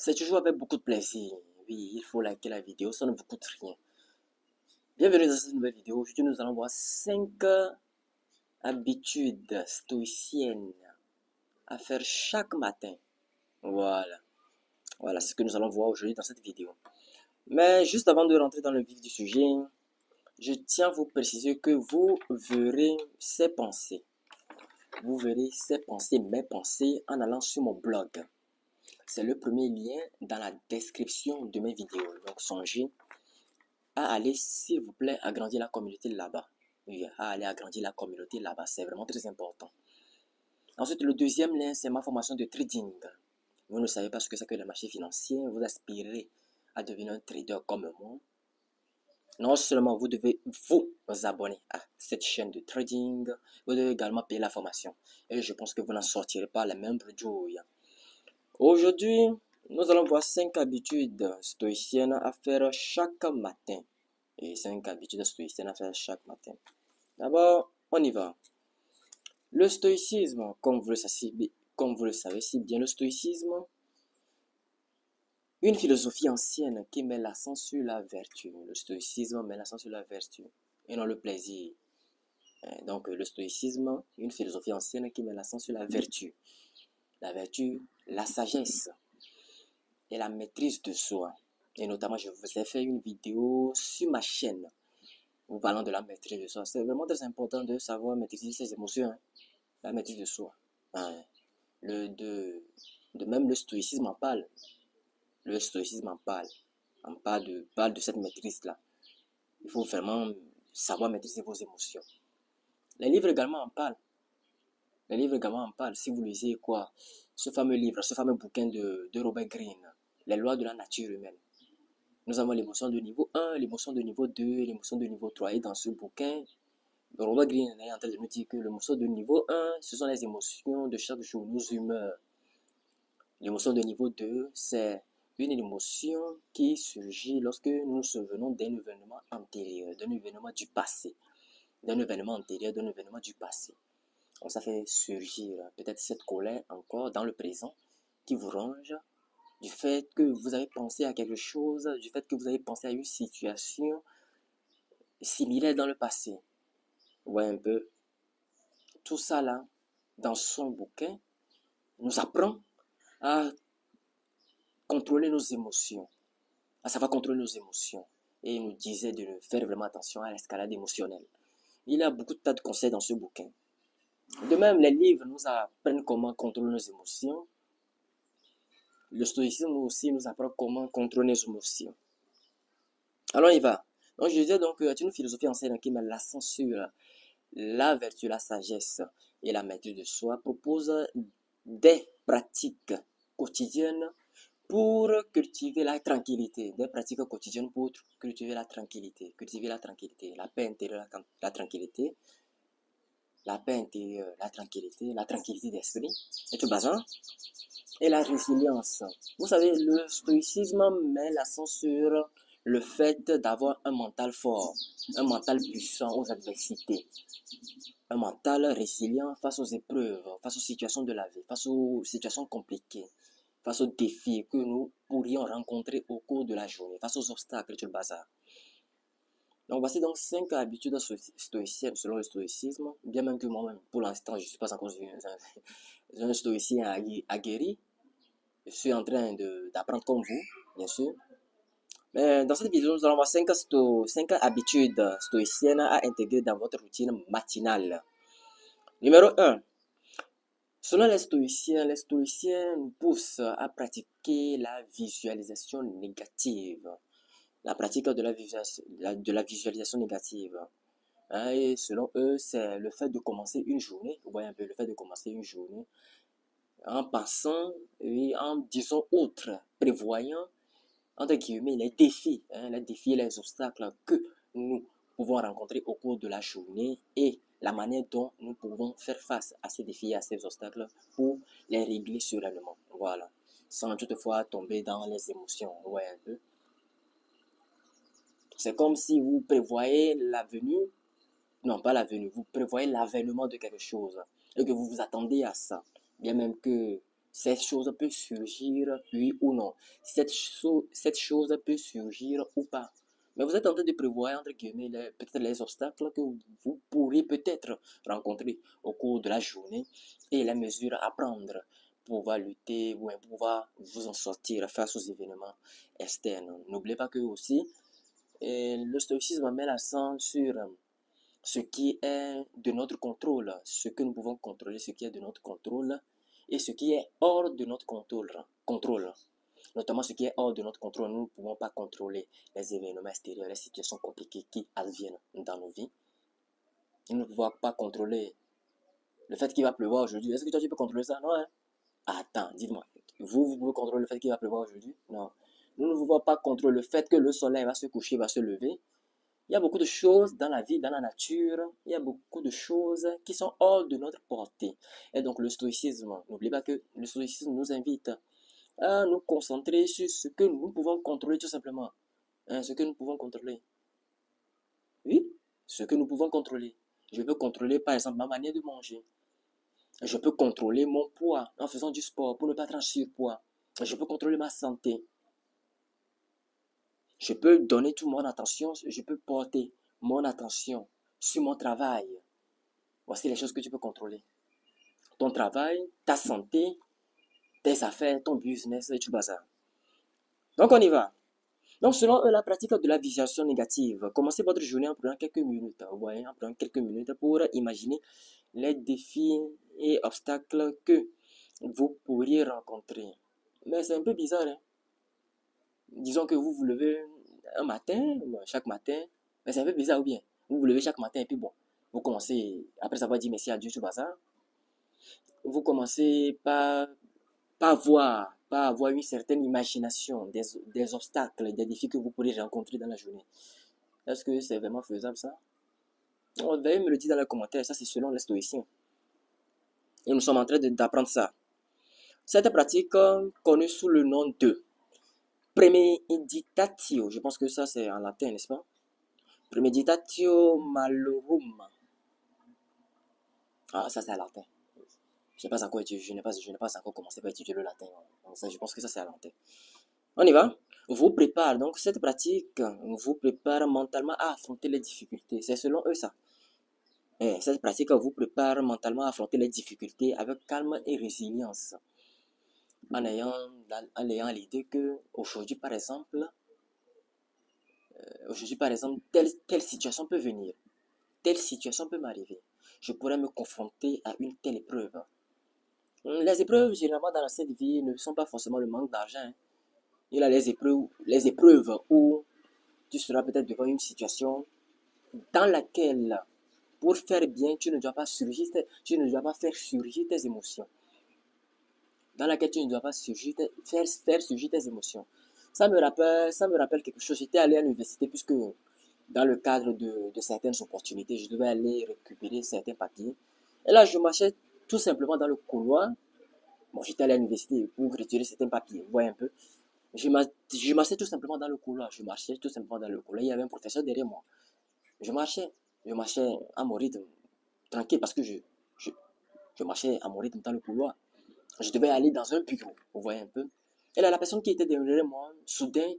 C'est toujours avec beaucoup de plaisir. Oui, il faut liker la vidéo, ça ne vous coûte rien. Bienvenue dans cette nouvelle vidéo. Aujourd'hui, nous allons voir 5 habitudes stoïciennes à faire chaque matin. Voilà. Voilà ce que nous allons voir aujourd'hui dans cette vidéo. Mais juste avant de rentrer dans le vif du sujet, je tiens à vous préciser que vous verrez ces pensées. Vous verrez ces pensées, mes pensées, en allant sur mon blog. C'est le premier lien dans la description de mes vidéos. Donc, songez à aller, s'il vous plaît, agrandir la communauté là-bas. Oui, à aller agrandir la communauté là-bas. C'est vraiment très important. Ensuite, le deuxième lien, c'est ma formation de trading. Vous ne savez pas ce que c'est que le marché financier. Vous aspirez à devenir un trader comme moi. Non seulement vous devez vous abonner à cette chaîne de trading, vous devez également payer la formation. Et je pense que vous n'en sortirez pas la même bredouille. Aujourd'hui, nous allons voir 5 habitudes stoïciennes à faire chaque matin. Et 5 habitudes stoïciennes à faire chaque matin. D'abord, on y va. Le stoïcisme, comme vous le savez si bien, le stoïcisme, une philosophie ancienne qui met l'accent sur la vertu. Le stoïcisme met l'accent sur la vertu et non le plaisir. Donc, le stoïcisme, une philosophie ancienne qui met l'accent sur la vertu. La vertu, la sagesse et la maîtrise de soi. Et notamment, je vous ai fait une vidéo sur ma chaîne en parlant de la maîtrise de soi. C'est vraiment très important de savoir maîtriser ses émotions, hein. La maîtrise de soi. Hein. De même, le stoïcisme en parle. Le stoïcisme en parle. On parle de cette maîtrise-là. Il faut vraiment savoir maîtriser vos émotions. Les livres également en parlent. Les livres également en parlent. Si vous lisez quoi? Ce fameux livre, ce fameux bouquin de Robert Greene, Les lois de la nature humaine. Nous avons l'émotion de niveau 1, l'émotion de niveau 2, l'émotion de niveau 3. Et dans ce bouquin, Robert Greene est en train de nous dire que l'émotion de niveau 1, ce sont les émotions de chaque jour, nos humeurs. L'émotion de niveau 2, c'est une émotion qui surgit lorsque nous nous souvenons d'un événement antérieur, d'un événement du passé. D'un événement antérieur, d'un événement du passé. Donc ça fait surgir peut-être cette colère encore dans le présent qui vous ronge, du fait que vous avez pensé à quelque chose, du fait que vous avez pensé à une situation similaire dans le passé. Ouais, un peu. Tout ça là, dans son bouquin, nous apprend à contrôler nos émotions, à savoir contrôler nos émotions. Et il nous disait de faire vraiment attention à l'escalade émotionnelle. Il y a beaucoup de tas de conseils dans ce bouquin. De même, les livres nous apprennent comment contrôler nos émotions. Le stoïcisme aussi nous apprend comment contrôler nos émotions. Alors, il va. Donc, je disais donc, c'est une philosophie ancienne qui met l'accent sur la vertu, la sagesse et la maîtrise de soi, propose des pratiques quotidiennes pour cultiver la tranquillité. Des pratiques quotidiennes pour cultiver la tranquillité. Cultiver la tranquillité, la paix intérieure, la tranquillité. La paix intérieure, la tranquillité d'esprit. Et tout bazar. Et la résilience. Vous savez, le stoïcisme met l'accent sur le fait d'avoir un mental fort, un mental puissant aux adversités, un mental résilient face aux épreuves, face aux situations de la vie, face aux situations compliquées, face aux défis que nous pourrions rencontrer au cours de la journée, face aux obstacles, tout le bazar. Donc voici donc 5 habitudes stoïciennes selon le stoïcisme, bien même que moi-même, pour l'instant, je ne suis pas encore un stoïcien aguerri. Je suis en train d'apprendre comme vous, bien sûr. Mais dans cette vidéo, nous allons voir 5 habitudes stoïciennes à intégrer dans votre routine matinale. Numéro 1. Selon les stoïciens nous poussent à pratiquer la visualisation négative. La pratique de la visualisation négative. Et selon eux, c'est le fait de commencer une journée. Vous voyez un peu le fait de commencer une journée en passant et en disant autre, prévoyant entre guillemets les défis et les obstacles que nous pouvons rencontrer au cours de la journée et la manière dont nous pouvons faire face à ces défis et à ces obstacles pour les régler sereinement. Voilà, sans toutefois tomber dans les émotions. Ouais, un peu. C'est comme si vous prévoyez la venue, non pas la venue, vous prévoyez l'avènement de quelque chose et que vous vous attendez à ça. Bien même que Cette chose peut surgir, oui ou non. Cette chose peut surgir ou pas. Mais vous êtes en train de prévoir, entre guillemets, peut-être les obstacles que vous pourriez peut-être rencontrer au cours de la journée et les mesures à prendre pour pouvoir lutter ou pour pouvoir vous en sortir face aux événements externes. N'oubliez pas que aussi, le stoïcisme met l'accent sur ce qui est de notre contrôle, ce que nous pouvons contrôler, ce qui est de notre contrôle, et ce qui est hors de notre contrôle. Notamment ce qui est hors de notre contrôle, nous ne pouvons pas contrôler les événements extérieurs, les situations compliquées qui adviennent dans nos vies. Nous ne pouvons pas contrôler le fait qu'il va pleuvoir aujourd'hui. Est-ce que toi tu peux contrôler ça? Non, hein? Attends, dites-moi. Vous pouvez contrôler le fait qu'il va pleuvoir aujourd'hui? Non. Nous ne pouvons pas contrôler le fait que le soleil va se coucher, va se lever. Il y a beaucoup de choses dans la vie, dans la nature, il y a beaucoup de choses qui sont hors de notre portée. Et donc le stoïcisme, n'oubliez pas que le stoïcisme nous invite à nous concentrer sur ce que nous pouvons contrôler tout simplement. Ce que nous pouvons contrôler. Oui, ce que nous pouvons contrôler. Je peux contrôler par exemple ma manière de manger. Je peux contrôler mon poids en faisant du sport pour ne pas être en surpoids. Je peux contrôler ma santé. Je peux donner toute mon attention, je peux porter mon attention sur mon travail. Voici les choses que tu peux contrôler. Ton travail, ta santé, tes affaires, ton business et tout bazar. Donc on y va. Donc selon eux, la pratique de la visualisation négative, commencez votre journée en prenant quelques minutes. Vous voyez, en prenant quelques minutes pour imaginer les défis et obstacles que vous pourriez rencontrer. Mais c'est un peu bizarre, hein? Disons que vous vous levez un matin, chaque matin, mais c'est un peu bizarre ou bien. Vous vous levez chaque matin et puis bon, vous commencez, après avoir dit merci à Dieu, tout bazar, vous commencez par avoir une certaine imagination des obstacles, des défis que vous pourrez rencontrer dans la journée. Est-ce que c'est vraiment faisable ça? Veuillez me le dire dans les commentaires, ça c'est selon les stoïciens. Et nous sommes en train d'apprendre ça. Cette pratique connue sous le nom de premeditatio, je pense que ça c'est en latin, n'est-ce pas? Premeditatio malorum. Ah, ça c'est en latin. Je n'ai pas encore commencé par étudier le latin. Donc ça, je pense que ça c'est en latin. On y va. Vous prépare, donc cette pratique vous prépare mentalement à affronter les difficultés. C'est selon eux ça. Cette pratique vous prépare mentalement à affronter les difficultés avec calme et résilience. En ayant l'idée que aujourd'hui par exemple, telle situation peut venir. Telle situation peut m'arriver. Je pourrais me confronter à une telle épreuve. Les épreuves, généralement, dans cette vie, ne sont pas forcément le manque d'argent. Il y a les épreuves où tu seras peut-être devant une situation dans laquelle, pour faire bien, tu ne dois pas faire surgir tes émotions. Dans laquelle tu ne dois pas faire surgir tes émotions. Ça me rappelle quelque chose. J'étais allé à l'université puisque dans le cadre de certaines opportunités, je devais aller récupérer certains papiers. Et là, je marchais tout simplement dans le couloir. Bon, j'étais allé à l'université pour retirer certains papiers. Vous voyez un peu. Je marchais tout simplement dans le couloir. Il y avait un professeur derrière moi. Je marchais à mon rythme, tranquille, parce que je marchais à mon rythme dans le couloir. Je devais aller dans un bureau, vous voyez un peu. Et là, la personne qui était derrière moi, soudain,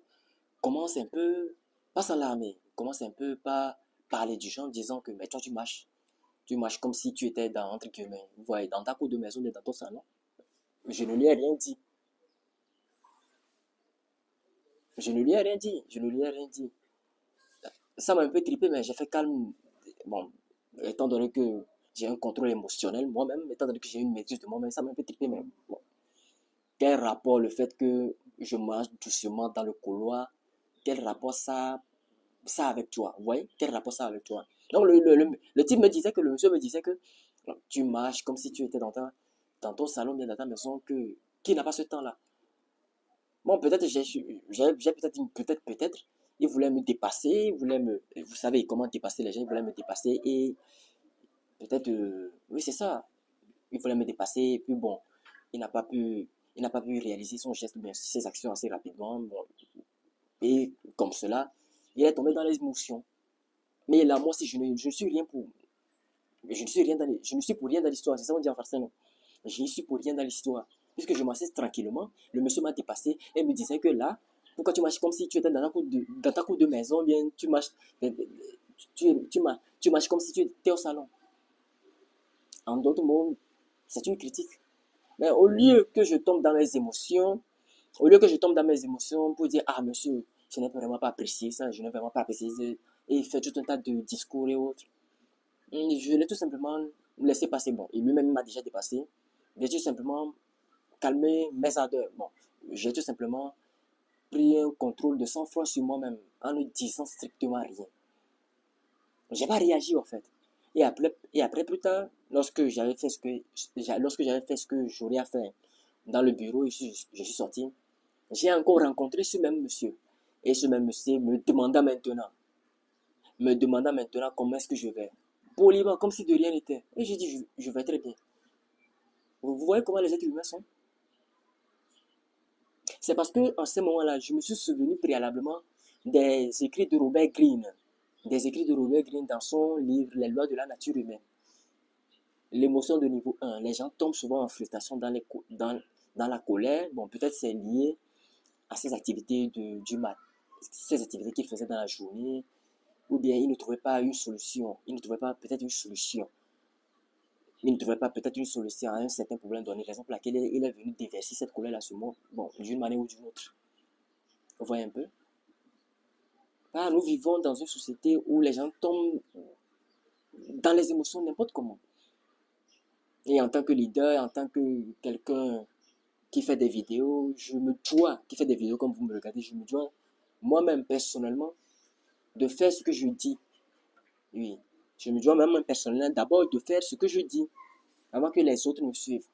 commence un peu, pas s'alarmer, commence un peu par parler du genre, disant que, mais toi, tu marches comme si tu étais dans, entre guillemets, vous voyez, dans ta cour de maison, dans ton salon. Je ne lui ai rien dit. Je ne lui ai rien dit. Ça m'a un peu trippé, mais j'ai fait calme. Bon, étant donné que j'ai un contrôle émotionnel moi-même, étant donné que j'ai une maîtrise de moi-même, ça m'a un peu trippé, mais bon. Quel rapport le fait que je marche doucement dans le couloir, quel rapport ça avec toi, vous voyez? Quel rapport ça avec toi? Donc le type me disait que, le monsieur me disait que tu marches comme si tu étais dans ton salon, bien dans ta maison, qui n'a pas ce temps-là. Bon, peut-être peut-être, il voulait me dépasser, vous savez comment dépasser les gens, il voulait me dépasser et peut-être, oui c'est ça, il voulait me dépasser et puis bon, il n'a pas pu, il n'a pas pu réaliser son geste, bien ses actions assez rapidement, bon, et comme cela, il est tombé dans les émotions. Mais là, moi aussi, je ne suis rien pour, je ne suis pour rien dans l'histoire, c'est ça qu'on dit en français, non? Je ne suis pour rien dans l'histoire. Puisque je marchais tranquillement, le monsieur m'a dépassé et me disait que là, pourquoi tu marches comme si tu étais dans ta cour de maison, bien tu marches, tu marches comme si tu étais au salon. En d'autres mots, c'est une critique. Mais au lieu que je tombe dans mes émotions, au lieu que je tombe dans mes émotions pour dire, ah monsieur, je n'ai vraiment pas apprécié ça, je n'ai vraiment pas apprécié ça, et faire tout un tas de discours et autres, je l'ai tout simplement laissé passer. Bon, et lui-même m'a déjà dépassé. J'ai tout simplement calmé mes ardeurs. Bon, j'ai tout simplement pris un contrôle de sang-froid sur moi-même en ne disant strictement rien. J'ai pas réagi en fait. Et après plus tard, lorsque j'avais fait ce que j'aurais à faire dans le bureau, je suis sorti, j'ai encore rencontré ce même monsieur. Et ce même monsieur me demanda maintenant comment est-ce que je vais. Poliment, comme si de rien n'était. Et j'ai dit, je vais très bien. Vous voyez comment les êtres humains sont? C'est parce que en ce moment-là, je me suis souvenu préalablement des écrits de Robert Greene. Des écrits de Robert Greene dans son livre Les lois de la nature humaine. L'émotion de niveau 1. Les gens tombent souvent en frustration dans la colère. Bon, peut-être c'est lié à ces activités du mat, ces activités qu'ils faisaient dans la journée, ou bien ils ne trouvaient pas une solution. Ils ne trouvaient pas peut-être une solution. Il ne trouvait pas peut-être une solution à un certain problème donné, raison pour laquelle il est venu déverser cette colère-là sur moi, bon, d'une manière ou d'une autre. Vous voyez un peu? Car nous vivons dans une société où les gens tombent dans les émotions n'importe comment. Et en tant que leader, en tant que quelqu'un qui fait des vidéos, qui fait des vidéos comme vous me regardez, je me dois moi-même personnellement de faire ce que je dis. Oui, je me dois même personnellement d'abord de faire ce que je dis avant que les autres me suivent.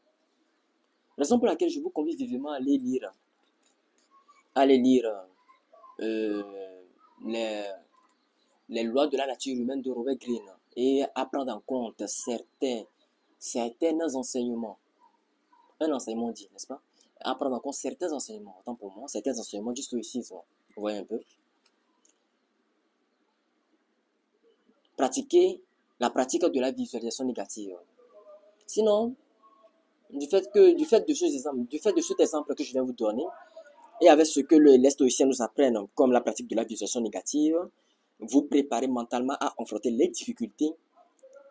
Raison pour laquelle je vous convie vivement à aller lire euh, les, les lois de la nature humaine de Robert Greene et à prendre en compte certains enseignements. Un enseignement dit, n'est-ce pas? À prendre en compte certains enseignements, autant pour moi, certains enseignements du stoïcisme. Vous voyez un peu? Pratiquer la pratique de la visualisation négative. Sinon, du fait de cet exemple que je viens vous donner, et avec ce que les stoïciens nous apprennent, comme la pratique de la visualisation négative, vous préparez mentalement à affronter les difficultés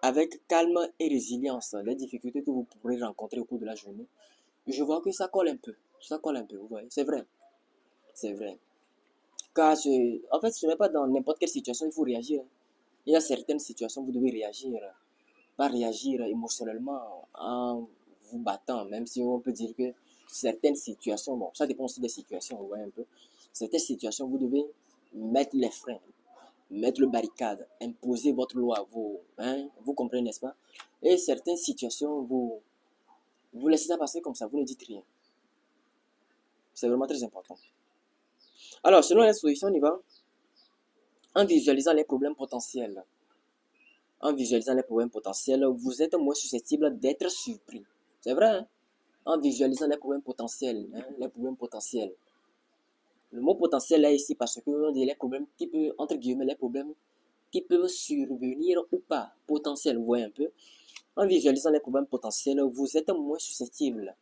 avec calme et résilience, les difficultés que vous pourrez rencontrer au cours de la journée. Je vois que ça colle un peu. Ça colle un peu, vous voyez. C'est vrai. C'est vrai. Car, en fait, ce n'est pas dans n'importe quelle situation il faut réagir. Il y a certaines situations où vous devez réagir. Pas réagir émotionnellement en vous battant, même si on peut dire que certaines situations, bon, ça dépend aussi des situations, vous voyez un peu. Certaines situations, vous devez mettre les freins, mettre le barricade, imposer votre loi, vous comprenez, n'est-ce pas? Et certaines situations, vous laissez ça passer comme ça, vous ne dites rien. C'est vraiment très important. Alors, selon la solution, on y va en visualisant les problèmes potentiels. En visualisant les problèmes potentiels, vous êtes moins susceptible d'être surpris. C'est vrai, hein? En visualisant les problèmes potentiels, hein, les problèmes potentiels. Le mot potentiel est ici parce que les problèmes qui peuvent, entre guillemets, les problèmes qui peuvent survenir ou pas, potentiels, vous voyez un peu. En visualisant les problèmes potentiels, vous êtes moins susceptible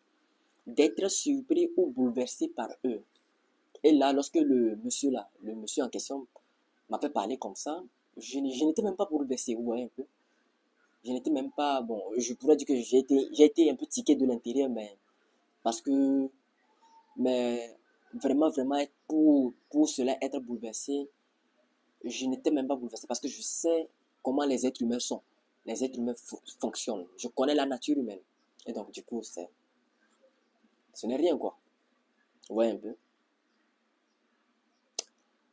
d'être surpris ou bouleversé par eux. Et là, lorsque le monsieur en question m'a fait parler comme ça, je n'étais même pas bouleversé, vous voyez un peu. Je n'étais même pas, bon, je pourrais dire que j'ai été un peu tiqué de l'intérieur, mais parce que, mais vraiment, vraiment, pour cela être bouleversé, je n'étais même pas bouleversé parce que je sais comment les êtres humains sont. Les êtres humains fonctionnent. Je connais la nature humaine. Et donc, du coup, ce n'est rien, quoi. Vous voyez un peu.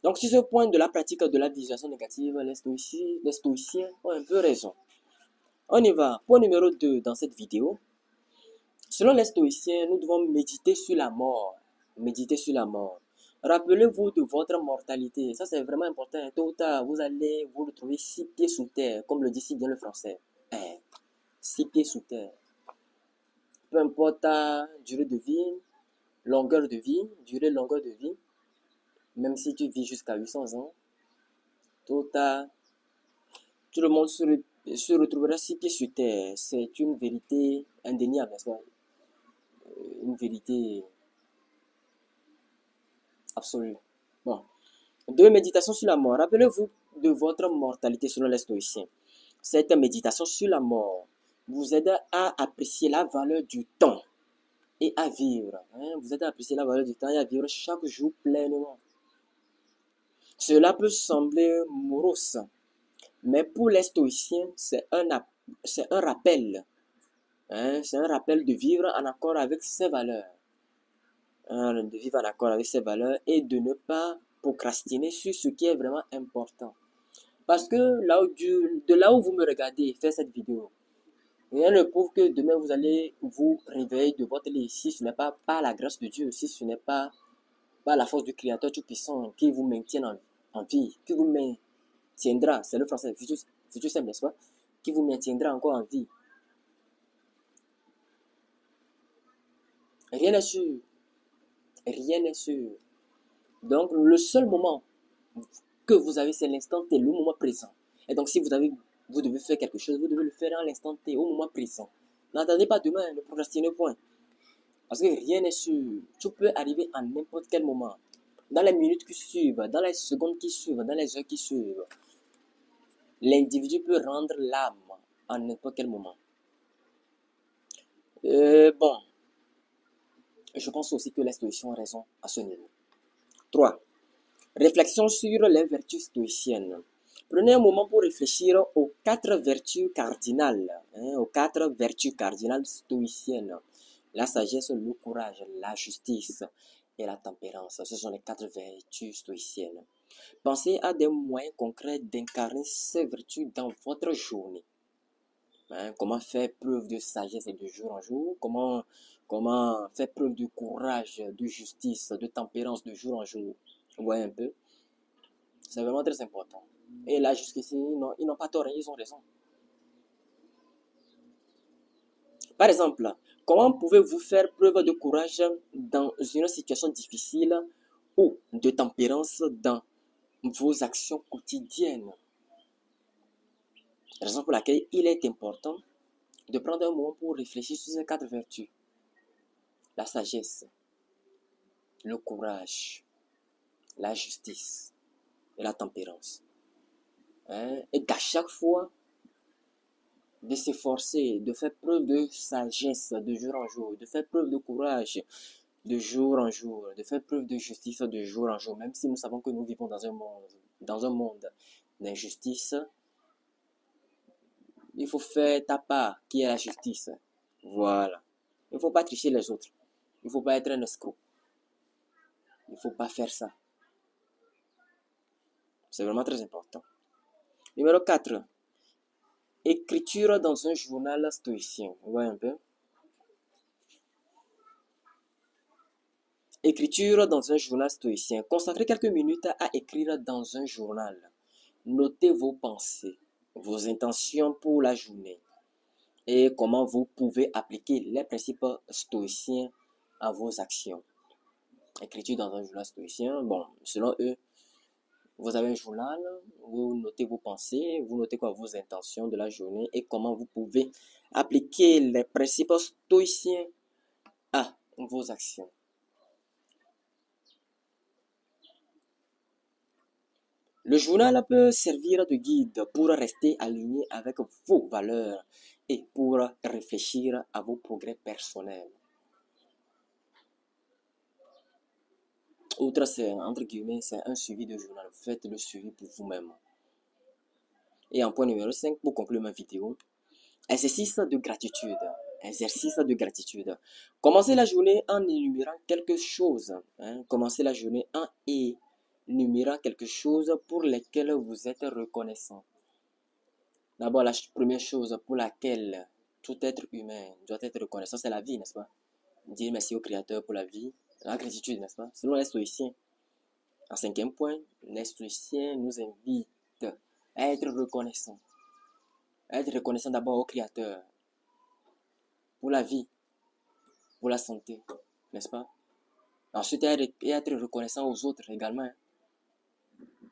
Donc, sur ce point de la pratique de la visualisation négative, les stoïciens ont un peu raison. On y va. Point numéro 2 dans cette vidéo. Selon les stoïciens, nous devons méditer sur la mort. Méditer sur la mort. Rappelez-vous de votre mortalité. Ça, c'est vraiment important. Tôt ou tard, vous allez vous retrouver 6 pieds sous terre, comme le dit si bien le français. 6 pieds sous terre. Peu importe ta durée de vie, longueur de vie, longueur de vie, même si tu vis jusqu'à 800 ans, tôt ou tard, tout le monde se retrouvera 6 pieds sur terre. C'est une vérité indéniable, n'est-ce pas? une vérité absolue. Bon. 2. Méditation sur la mort. Rappelez-vous de votre mortalité selon les stoïciens. Cette méditation sur la mort vous aide à apprécier la valeur du temps et à vivre. Vous aide à apprécier la valeur du temps et à vivre chaque jour pleinement. Cela peut sembler morose, mais pour les stoïciens, c'est un rappel. C'est un rappel de vivre en accord avec ses valeurs. De vivre en accord avec ses valeurs et de ne pas procrastiner sur ce qui est vraiment important. Parce que de là où vous me regardez faire cette vidéo, rien ne prouve que demain vous allez vous réveiller de votre lit si ce n'est pas par la grâce de Dieu, si ce n'est pas par la force du Créateur Tout-Puissant qui vous maintient en vie, qui vous maintiendra, c'est le français, futur simple, n'est-ce pas? Qui vous maintiendra encore en vie. Rien n'est sûr. Rien n'est sûr. Donc, le seul moment que vous avez, c'est l'instant T, le moment présent. Et donc, si vous devez faire quelque chose, vous devez le faire à l'instant T, au moment présent. N'attendez pas demain, ne procrastinez point. Parce que rien n'est sûr. Tout peut arriver à n'importe quel moment. Dans les minutes qui suivent, dans les secondes qui suivent, dans les heures qui suivent. L'individu peut rendre l'âme à n'importe quel moment. Bon, je pense aussi que les stoïciens ont raison à ce niveau. 3. Réflexion sur les vertus stoïciennes. Prenez un moment pour réfléchir aux 4 vertus cardinales, aux 4 vertus cardinales stoïciennes. La sagesse, le courage, la justice et la tempérance. Ce sont les 4 vertus stoïciennes. Pensez à des moyens concrets d'incarner ces vertus dans votre journée. Comment faire preuve de sagesse de jour en jour, comment faire preuve de courage, de justice, de tempérance de jour en jour. Vous voyez un peu? C'est vraiment très important. Et là, jusqu'ici, ils n'ont pas tort, ils ont raison. Par exemple, comment pouvez-vous faire preuve de courage dans une situation difficile ou de tempérance dans vos actions quotidiennes? Raison pour laquelle il est important de prendre un moment pour réfléchir sur ces 4 vertus. La sagesse, le courage, la justice et la tempérance. Et qu'à chaque fois, de s'efforcer, de faire preuve de sagesse de jour en jour, de faire preuve de courage de jour en jour, de faire preuve de justice de jour en jour, même si nous savons que nous vivons dans un monde d'injustice. Il faut faire ta part, qui est la justice. Voilà. Il ne faut pas tricher les autres. Il ne faut pas être un escroc. Il ne faut pas faire ça. C'est vraiment très important. Numéro 4. Écriture dans un journal stoïcien. Vous voyez un peu? Écriture dans un journal stoïcien. Consacrez quelques minutes à écrire dans un journal. Notez vos pensées, vos intentions pour la journée et comment vous pouvez appliquer les principes stoïciens à vos actions. Écriture dans un journal stoïcien. Bon, selon eux, vous avez un journal, vous notez vos pensées, vous notez quoi vos intentions de la journée et comment vous pouvez appliquer les principes stoïciens à vos actions. Le journal peut servir de guide pour rester aligné avec vos valeurs et pour réfléchir à vos progrès personnels. Outre, c'est entre guillemets, c'est un suivi de journal. Faites le suivi pour vous-même. Et en point numéro 5, pour conclure ma vidéo, exercice de gratitude. Exercice de gratitude. Commencez la journée en énumérant quelque chose. Commencez la journée en énumérant quelque chose pour lesquelles vous êtes reconnaissant. D'abord, la première chose pour laquelle tout être humain doit être reconnaissant, c'est la vie, n'est-ce pas? Dire merci au Créateur pour la vie, la gratitude, n'est-ce pas? Selon les stoïciens. En 5e point, les stoïciens nous invitent à être reconnaissants. À être reconnaissant d'abord au Créateur pour la vie, pour la santé, n'est-ce pas? Ensuite, être reconnaissant aux autres également.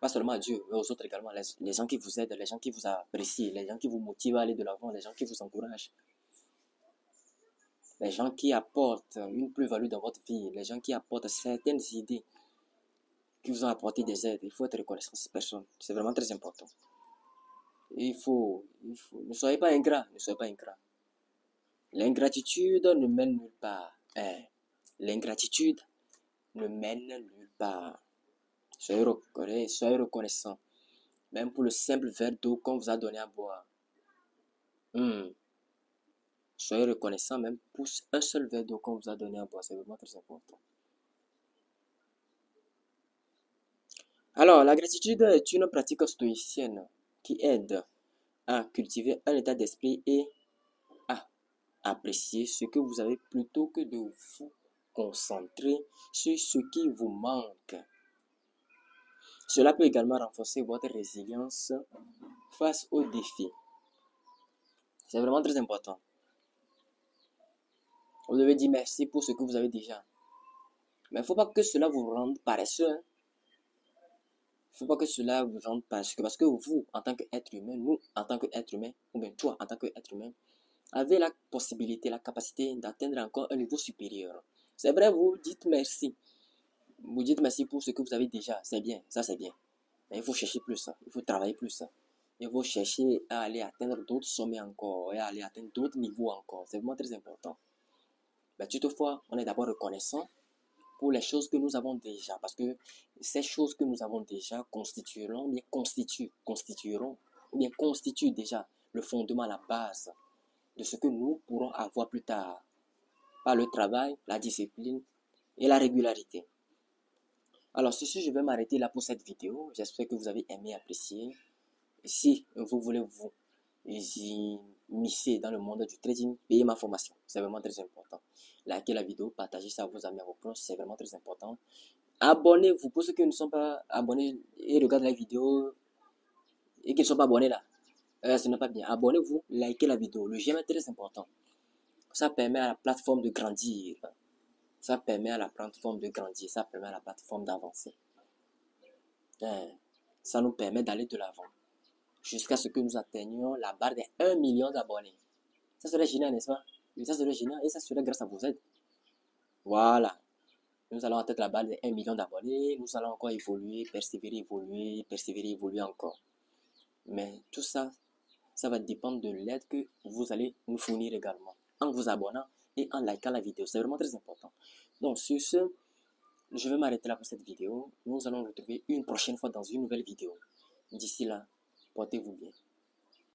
Pas seulement à Dieu, mais aux autres également. Les gens qui vous aident, les gens qui vous apprécient, les gens qui vous motivent à aller de l'avant, les gens qui vous encouragent. les gens qui apportent une plus-value dans votre vie, les gens qui apportent certaines idées, qui vous ont apporté des aides. Il faut être reconnaissant à ces personnes. C'est vraiment très important. Ne soyez pas ingrat, ne soyez pas ingrat. L'ingratitude ne mène nulle part. L'ingratitude ne mène nulle part. Soyez reconnaissant. Même pour le simple verre d'eau qu'on vous a donné à boire. Soyez reconnaissant même pour un seul verre d'eau qu'on vous a donné à boire. C'est vraiment très important. Alors, la gratitude est une pratique stoïcienne qui aide à cultiver un état d'esprit et à apprécier ce que vous avez plutôt que de vous concentrer sur ce qui vous manque. Cela peut également renforcer votre résilience face aux défis. C'est vraiment très important. Vous devez dire merci pour ce que vous avez déjà. Mais il ne faut pas que cela vous rende paresseux. Il ne faut pas que cela vous rende paresseux. Parce que vous, en tant qu'être humain, nous, en tant qu'être humain, ou bien toi, en tant qu'être humain, avez la possibilité, la capacité d'atteindre encore un niveau supérieur. C'est vrai, vous dites merci. Vous dites merci pour ce que vous avez déjà. C'est bien, ça c'est bien. Mais il faut chercher plus, il faut travailler plus. Il faut chercher à aller atteindre d'autres sommets encore, et à aller atteindre d'autres niveaux encore. C'est vraiment très important. Mais toutefois, on est d'abord reconnaissant pour les choses que nous avons déjà. Parce que ces choses que nous avons déjà constituent déjà le fondement, la base de ce que nous pourrons avoir plus tard. Par le travail, la discipline et la régularité. Alors, sur ce, je vais m'arrêter là pour cette vidéo. J'espère que vous avez aimé, apprécié. Si vous voulez vous immiscer dans le monde du trading, payez ma formation. C'est vraiment très important. Likez la vidéo, partagez ça à vos amis, à vos proches. C'est vraiment très important. Abonnez-vous pour ceux qui ne sont pas abonnés et regardent la vidéo et qui ne sont pas abonnés là. Ce n'est pas bien. Abonnez-vous, likez la vidéo. Le j'aime est très important. Ça permet à la plateforme de grandir. Ça permet à la plateforme de grandir. Ça permet à la plateforme d'avancer. Ça nous permet d'aller de l'avant. Jusqu'à ce que nous atteignions la barre des 1 million d'abonnés. Ça serait génial, n'est-ce pas? Ça serait génial et ça serait grâce à vos aides. Voilà. Nous allons atteindre la barre des 1 million d'abonnés. Nous allons encore évoluer, persévérer, évoluer encore. Mais tout ça, ça va dépendre de l'aide que vous allez nous fournir également. En vous abonnant et en likant la vidéo. C'est vraiment très important. Donc, sur ce, je vais m'arrêter là pour cette vidéo. Nous allons nous retrouver une prochaine fois dans une nouvelle vidéo. D'ici là, portez-vous bien.